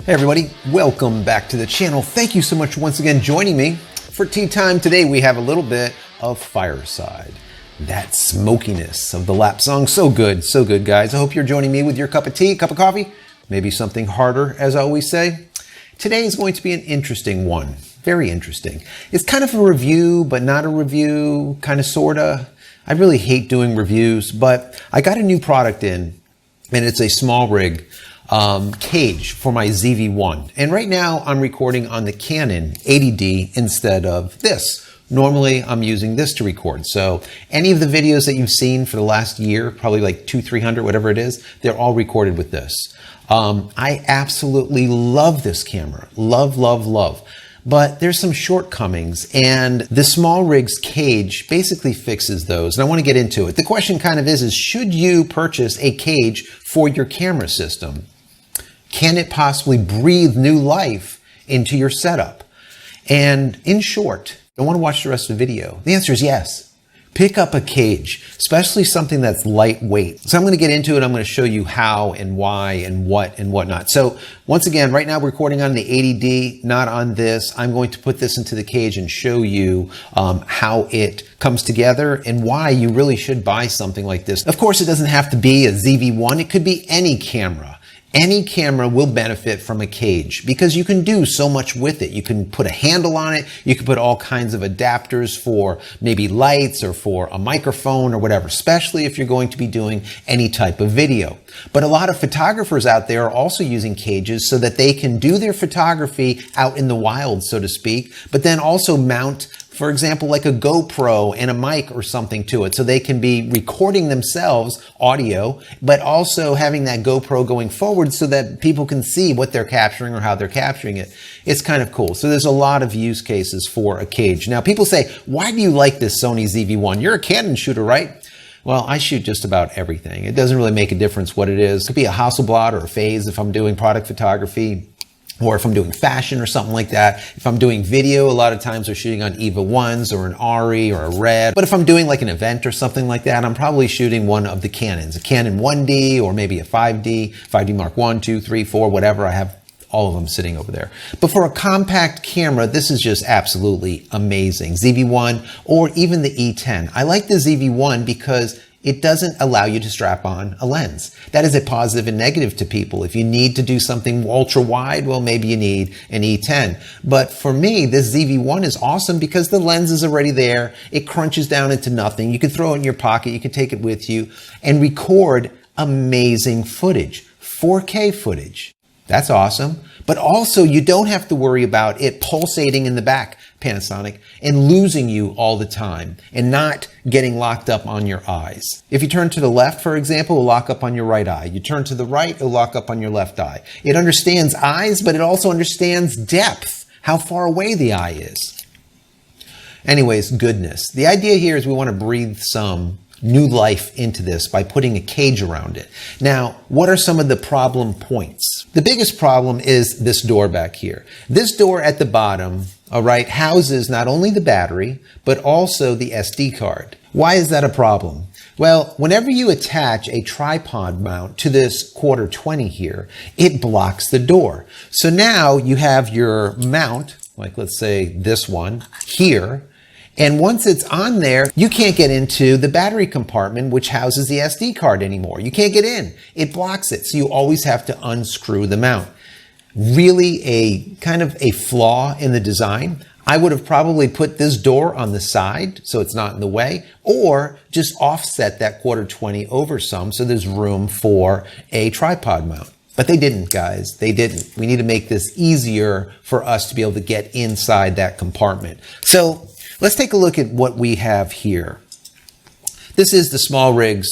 Hey everybody, welcome back to the channel. Thank you so much once again joining me for tea time. Today we have a little bit of fireside. That smokiness of the lap song. So good guys. I hope you're joining me with your cup of tea, cup of coffee, maybe something harder as I always say. Today is going to be an interesting one. Very interesting. It's kind of a review, but not a review, kind of sorta. I really hate doing reviews, but I got a new product in and it's a SmallRigs Cage for my ZV-1. And right now I'm recording on the Canon 80D instead of this. Normally I'm using this to record. So any of the videos that you've seen for the last year, probably like 200-300, whatever it is, they're all recorded with this. I absolutely love this camera. Love. But there's some shortcomings, and the SmallRigs Cage basically fixes those, and I want to get into it. The question kind of is should you purchase a cage for your camera system? Can it possibly breathe new life into your setup? And in short, I want to watch the rest of the video. The answer is yes. Pick up a cage, especially something that's lightweight. So I'm going to get into it. I'm going to show you how and why and what and whatnot. So once again, right now we're recording on the 80D, not on this. I'm going to put this into the cage and show you how it comes together and why you really should buy something like this. Of course, it doesn't have to be a ZV-1. It could be any camera. Any camera will benefit from a cage because you can do so much with it. You can put a handle on it. You can put all kinds of adapters for maybe lights or for a microphone or whatever, especially if you're going to be doing any type of video. But a lot of photographers out there are also using cages so that they can do their photography out in the wild, so to speak, but then also mount, for example, like a GoPro and a mic or something to it so they can be recording themselves audio, but also having that GoPro going forward so that people can see what they're capturing or how they're capturing it. It's kind of cool. So there's a lot of use cases for a cage. Now people say, why do you like this Sony ZV-1? You're a Canon shooter, right? Well, I shoot just about everything. It doesn't really make a difference what it is. It could be a Hasselblad or a Phase if I'm doing product photography, or if I'm doing fashion or something like that. If I'm doing video, a lot of times we're shooting on EVA 1s or an RE or a Red. But if I'm doing like an event or something like that, I'm probably shooting one of the Canons, a Canon 1D or maybe a 5D Mark 1, 2, 3, 4, whatever. I have all of them sitting over there. But for a compact camera, this is just absolutely amazing. ZV-1 or even the E10. I like the ZV-1 because it doesn't allow you to strap on a lens. That is a positive and negative to people. If you need to do something ultra wide, well, maybe you need an E10. But for me, this ZV-1 is awesome because the lens is already there. It crunches down into nothing. You can throw it in your pocket. You can take it with you and record amazing footage, 4K footage. That's awesome. But also you don't have to worry about it pulsating in the back, Panasonic, and losing you all the time and not getting locked up on your eyes. If you turn to the left, for example, it'll lock up on your right eye. You turn to the right, it'll lock up on your left eye. It understands eyes, but it also understands depth, how far away the eye is. Anyways, goodness. The idea here is we want to breathe some new life into this by putting a cage around it. Now, what are some of the problem points? The biggest problem is this door back here. This door at the bottom, all right, houses not only the battery, but also the SD card. Why is that a problem? Well, whenever you attach a tripod mount to this 1/4-20 here, it blocks the door. So now you have your mount, like let's say this one here, and once it's on there, you can't get into the battery compartment, which houses the SD card anymore. You can't get in. It blocks it. So you always have to unscrew the mount. Really a kind of a flaw in the design. I would have probably put this door on the side so it's not in the way, or just offset that 1/4-20 over some so there's room for a tripod mount. But they didn't, guys. They didn't. We need to make this easier for us to be able to get inside that compartment. So let's take a look at what we have here. This is the SmallRigs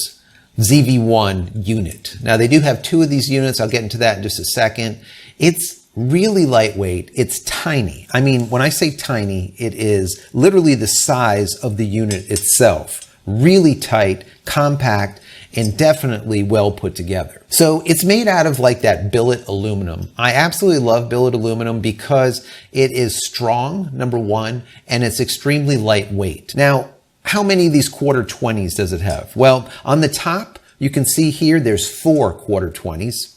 ZV-1 unit. Now they do have two of these units. I'll get into that in just a second. It's really lightweight. It's tiny. I mean, when I say tiny, it is literally the size of the unit itself. Really tight, compact, and definitely well put together. So it's made out of like that billet aluminum. I absolutely love billet aluminum because it is strong, number one, and it's extremely lightweight. Now, how many of these 1/4-20s does it have? Well, on the top, you can see here there's 4 1/4-20s.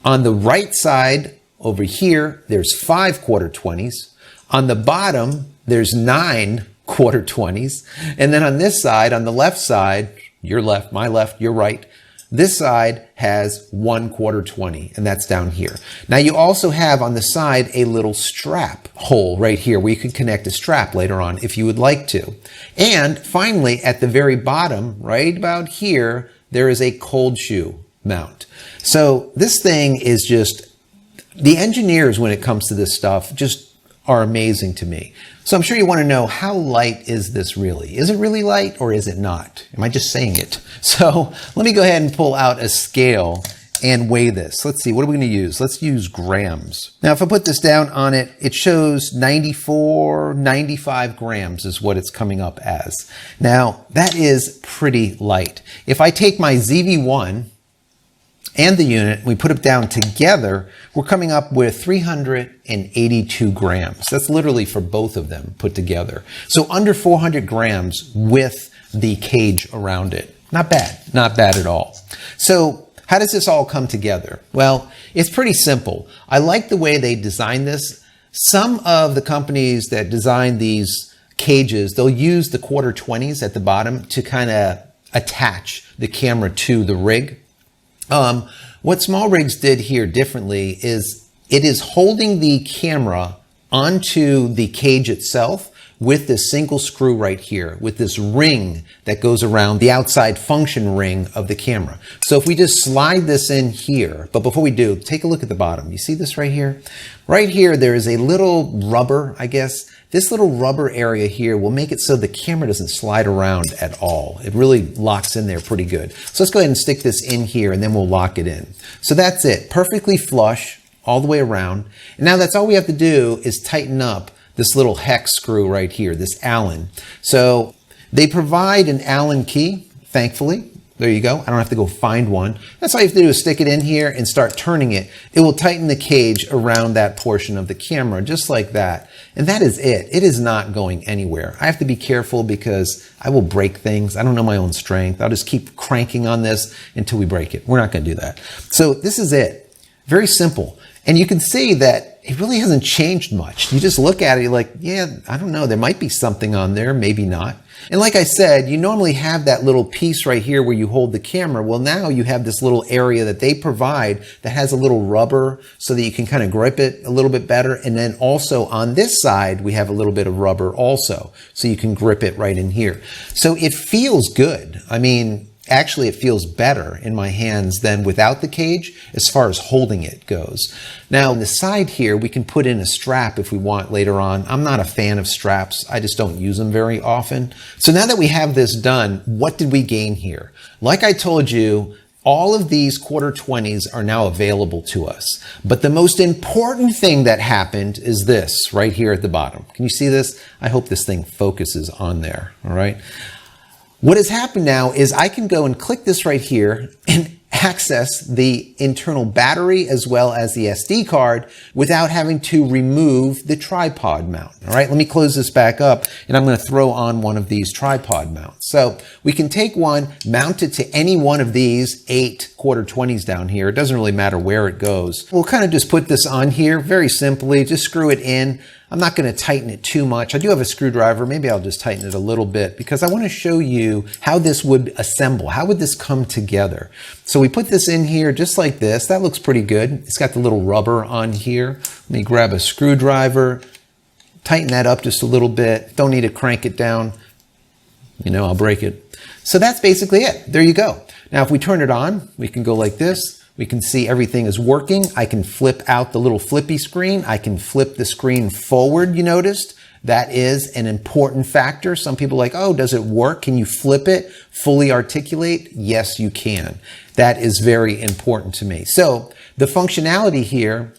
On the right side Over here, there's 5 1/4-20s. On the bottom, there's 9 1/4-20s. And then on this side, on the left side, your left, my left, your right, this side has 1 1/4-20, and that's down here. Now you also have on the side a little strap hole right here where you can connect a strap later on if you would like to. And finally, at the very bottom, right about here, there is a cold shoe mount. So this thing is just, the engineers when it comes to this stuff just are amazing to me. So I'm sure you want to know, how light is this really? Is it really light or is it not? Am I just saying it? So let me go ahead and pull out a scale and weigh this. Let's see, what are we going to use? Let's use grams. Now, if I put this down on it, it shows 94, 95 grams is what it's coming up as. Now, that is pretty light. If I take my ZV-1 and the unit, we put it down together, we're coming up with 382 grams. That's literally for both of them put together. So under 400 grams with the cage around it. Not bad, not bad at all. So how does this all come together? Well, it's pretty simple. I like the way they designed this. Some of the companies that design these cages, they'll use the 1/4-20s at the bottom to kind of attach the camera to the rig. What SmallRigs did here differently is it is holding the camera onto the cage itself with this single screw right here, with this ring that goes around the outside function ring of the camera. So if we just slide this in here, but before we do, take a look at the bottom. You see this right here? Right here, there is a little rubber, I guess. This little rubber area here will make it so the camera doesn't slide around at all. It really locks in there pretty good. So let's go ahead and stick this in here and then we'll lock it in. So that's it, perfectly flush all the way around. And now that's all we have to do is tighten up this little hex screw right here, this Allen. So they provide an Allen key, thankfully. There you go. I don't have to go find one. That's all you have to do is stick it in here and start turning it. It will tighten the cage around that portion of the camera, just like that. And that is it. It is not going anywhere. I have to be careful because I will break things. I don't know my own strength. I'll just keep cranking on this until we break it. We're not going to do that. So this is it. Very simple. And you can see that it really hasn't changed much. You just look at it, you're like, yeah, I don't know. There might be something on there, maybe not. And like I said, you normally have that little piece right here where you hold the camera. Well, now you have this little area that they provide that has a little rubber so that you can kind of grip it a little bit better. And then also on this side, we have a little bit of rubber also, so you can grip it right in here. So it feels good. I mean, actually, it feels better in my hands than without the cage as far as holding it goes. Now, on the side here, we can put in a strap if we want later on. I'm not a fan of straps. I just don't use them very often. So now that we have this done, what did we gain here? Like I told you, all of these 1/4-20s are now available to us. But the most important thing that happened is this right here at the bottom. Can you see this? I hope this thing focuses on there, all right? What has happened now is I can go and click this right here and access the internal battery as well as the SD card without having to remove the tripod mount. All right, let me close this back up and I'm going to throw on one of these tripod mounts. So we can take one, mount it to any one of these 8 1/4-20s down here. It doesn't really matter where it goes. We'll kind of just put this on here very simply, just screw it in. I'm not going to tighten it too much. I do have a screwdriver. Maybe I'll just tighten it a little bit because I want to show you how this would assemble. How would this come together? So we put this in here just like this. That looks pretty good. It's got the little rubber on here. Let me grab a screwdriver, tighten that up just a little bit. Don't need to crank it down. You know, I'll break it. So that's basically it. There you go. Now, if we turn it on, we can go like this. We can see everything is working. I can flip out the little flippy screen. I can flip the screen forward, you noticed. That is an important factor. Some people are like, oh, does it work? Can you flip it, fully articulate? Yes, you can. That is very important to me. So the functionality here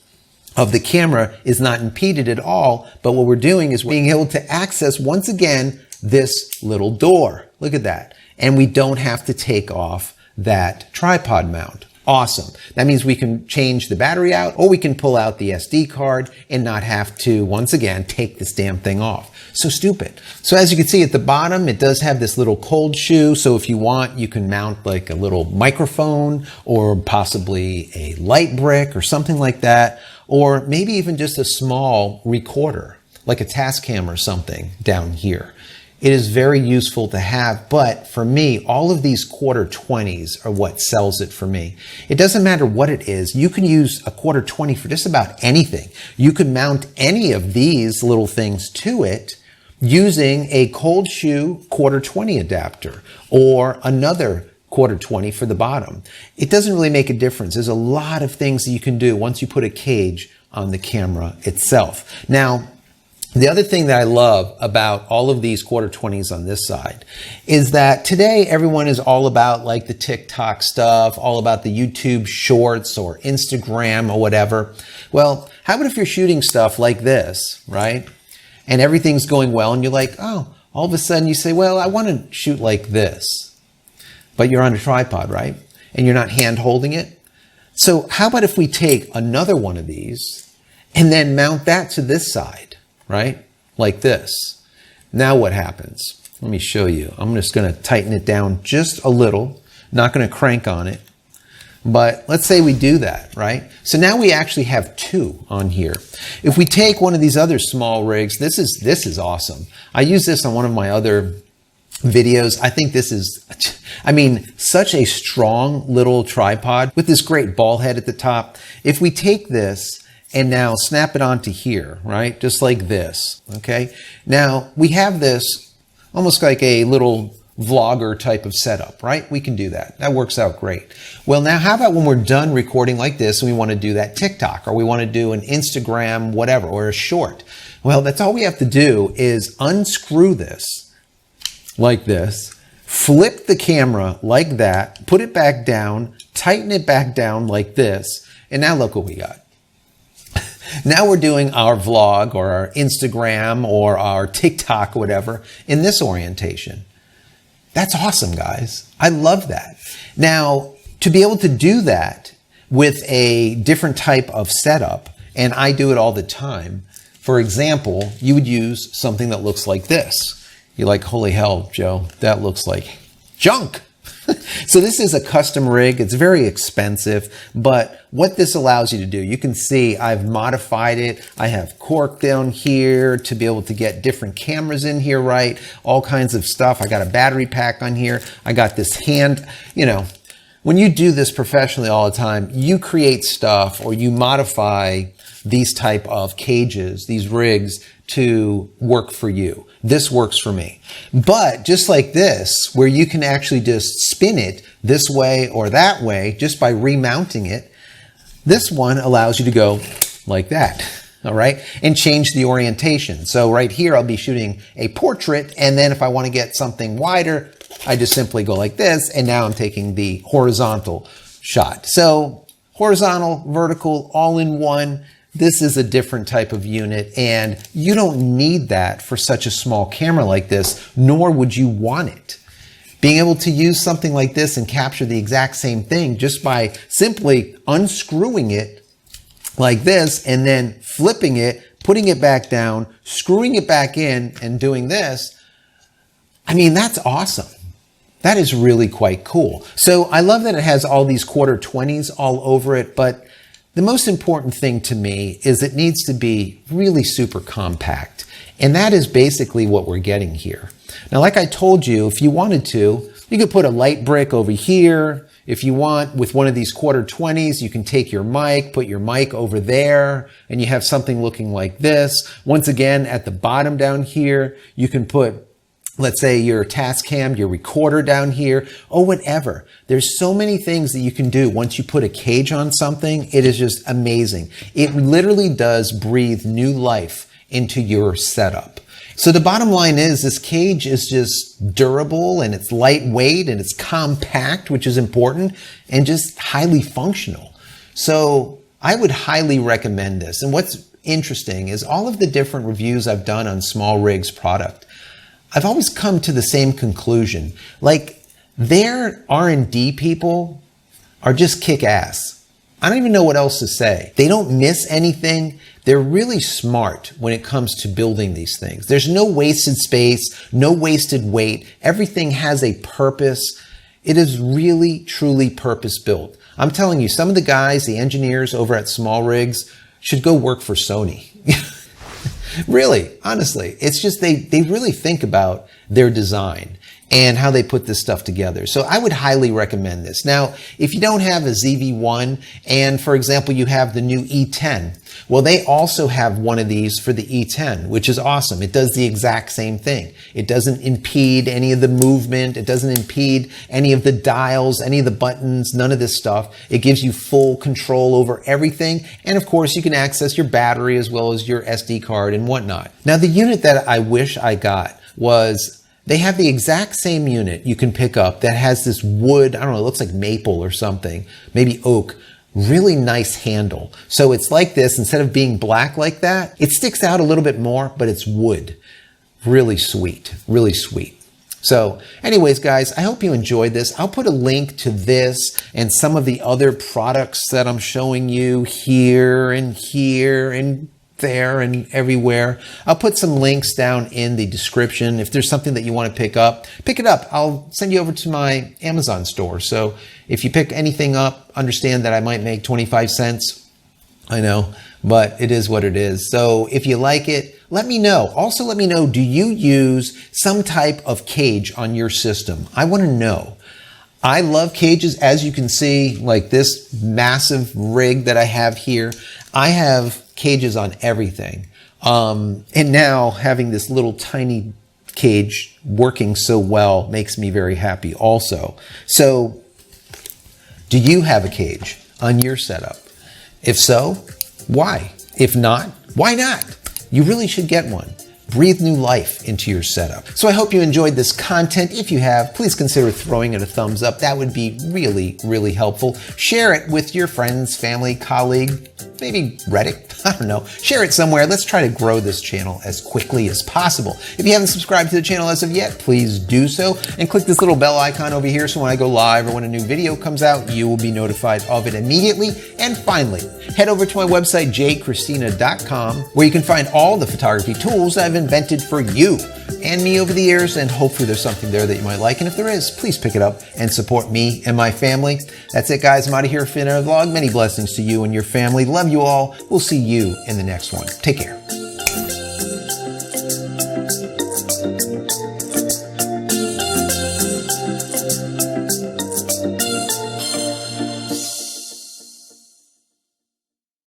of the camera is not impeded at all, but what we're doing is being able to access, once again, this little door. Look at that. And we don't have to take off that tripod mount. Awesome. That means we can change the battery out, or we can pull out the SD card and not have to, once again, take this damn thing off. So stupid. So as you can see at the bottom, it does have this little cold shoe. So if you want, you can mount like a little microphone or possibly a light brick or something like that. or maybe even just a small recorder, like a Tascam or something down here. It is very useful to have, but for me, all of these quarter 20s are what sells it for me. It doesn't matter what it is. You can use a quarter 20 for just about anything. You could mount any of these little things to it using a cold shoe quarter 20 adapter or another quarter 20 for the bottom. It doesn't really make a difference. There's a lot of things that you can do once you put a cage on the camera itself. Now, the other thing that I love about all of these quarter 20s on this side is that today everyone is all about like the TikTok stuff, all about the YouTube shorts or Instagram or whatever. Well, how about if you're shooting stuff like this, right? And everything's going well and you're like, oh, all of a sudden you say, well, I want to shoot like this. But you're on a tripod, right? And you're not hand holding it. So how about if we take another one of these and then mount that to this side? Right? Like this. Now what happens? Let me show you. I'm just going to tighten it down just a little. Not going to crank on it. But let's say we do that, right? So now we actually have two on here. If we take one of these other SmallRigs, this is awesome. I use this on one of my other videos. I think this is, such a strong little tripod with this great ball head at the top. If we take this and now snap it onto here, right? Just like this, okay? Now, we have this almost like a little vlogger type of setup, right? We can do that. That works out great. Well, now how about when we're done recording like this and we want to do that TikTok or we want to do an Instagram, whatever, or a short? Well, that's all we have to do is unscrew this like this, flip the camera like that, put it back down, tighten it back down like this, and now look what we got. Now we're doing our vlog or our Instagram or our TikTok or whatever in this orientation. That's awesome, guys. I love that. Now, to be able to do that with a different type of setup, and I do it all the time, for example, you would use something that looks like this. You're like, holy hell, Joe, that looks like junk. So this is a custom rig. It's very expensive, but what this allows you to do, you can see I've modified it. I have cork down here to be able to get different cameras in here, right? All kinds of stuff. I got a battery pack on here. I got this hand, when you do this professionally all the time, you create stuff or you modify these type of cages, these rigs to work for you. This works for me. But just like this, where you can actually just spin it this way or that way just by remounting it, this one allows you to go like that, all right? And change the orientation. So right here, I'll be shooting a portrait, and then if I want to get something wider, I just simply go like this, and now I'm taking the horizontal shot. So horizontal, vertical, all in one. This is a different type of unit, and you don't need that for such a small camera like this, nor would you want it. Being able to use something like this and capture the exact same thing just by simply unscrewing it like this and then flipping it, putting it back down, screwing it back in, and doing this, that's awesome. That is really quite cool. So I love that it has all these quarter 20s all over it, but the most important thing to me is it needs to be really super compact. And that is basically what we're getting here. Now, like I told you, if you wanted to, you could put a light brick over here. If you want, with one of these quarter 20s, you can take your mic, put your mic over there, and you have something looking like this. Once again, at the bottom down here, you can put, let's say, your Tascam, your recorder down here, or whatever. There's so many things that you can do once you put a cage on something. It is just amazing. It literally does breathe new life into your setup. So the bottom line is this cage is just durable and it's lightweight and it's compact, which is important, and just highly functional. So I would highly recommend this. And what's interesting is all of the different reviews I've done on SmallRigs product, I've always come to the same conclusion. Like, their R&D people are just kick ass. I don't even know what else to say. They don't miss anything. They're really smart when it comes to building these things. There's no wasted space, no wasted weight. Everything has a purpose. It is really, truly purpose built. I'm telling you, some of the guys, the engineers over at SmallRigs, should go work for Sony. Really, honestly, it's just they really think about their design and how they put this stuff together. So I would highly recommend this. Now, if you don't have a ZV-1 and, for example, you have the new E10, well, they also have one of these for the E10, which is awesome. It does the exact same thing. It doesn't impede any of the movement. It doesn't impede any of the dials, any of the buttons, none of this stuff. It gives you full control over everything. And of course, you can access your battery as well as your SD card and whatnot. Now, the unit that I wish I got was, they have the exact same unit you can pick up that has this wood, I don't know, it looks like maple or something, maybe oak. Really nice handle. So it's like this, instead of being black like that, it sticks out a little bit more, but it's wood. Really sweet, really sweet. So anyways, guys, I hope you enjoyed this. I'll put a link to this and some of the other products that I'm showing you here and there and everywhere. I'll put some links down in the description. If there's something that you want to pick it up. I'll send you over to my Amazon store. So if you pick anything up, understand that I might make 25 cents. I know, but it is what it is. So if you like it, let me know. Also, let me know, do you use some type of cage on your system? I want to know. I love cages, as you can see, like this massive rig that I have here. I have cages on everything. And now having this little tiny cage working so well makes me very happy also. So, do you have a cage on your setup? If so, why? If not, why not? You really should get one. Breathe new life into your setup. So I hope you enjoyed this content. If you have, please consider throwing it a thumbs up. That would be really, really helpful. Share it with your friends, family, colleague, maybe Reddit. I don't know. Share it somewhere. Let's try to grow this channel as quickly as possible. If you haven't subscribed to the channel as of yet, please do so and click this little bell icon over here so when I go live or when a new video comes out, you will be notified of it immediately. And finally, head over to my website, JCristina.com, where you can find all the photography tools I've invented for you and me over the years, and hopefully there's something there that you might like. And if there is, please pick it up and support me and my family. That's it, guys. I'm out of here for another vlog. Many blessings to you and your family. Love you all. We'll see you in the next one. Take care.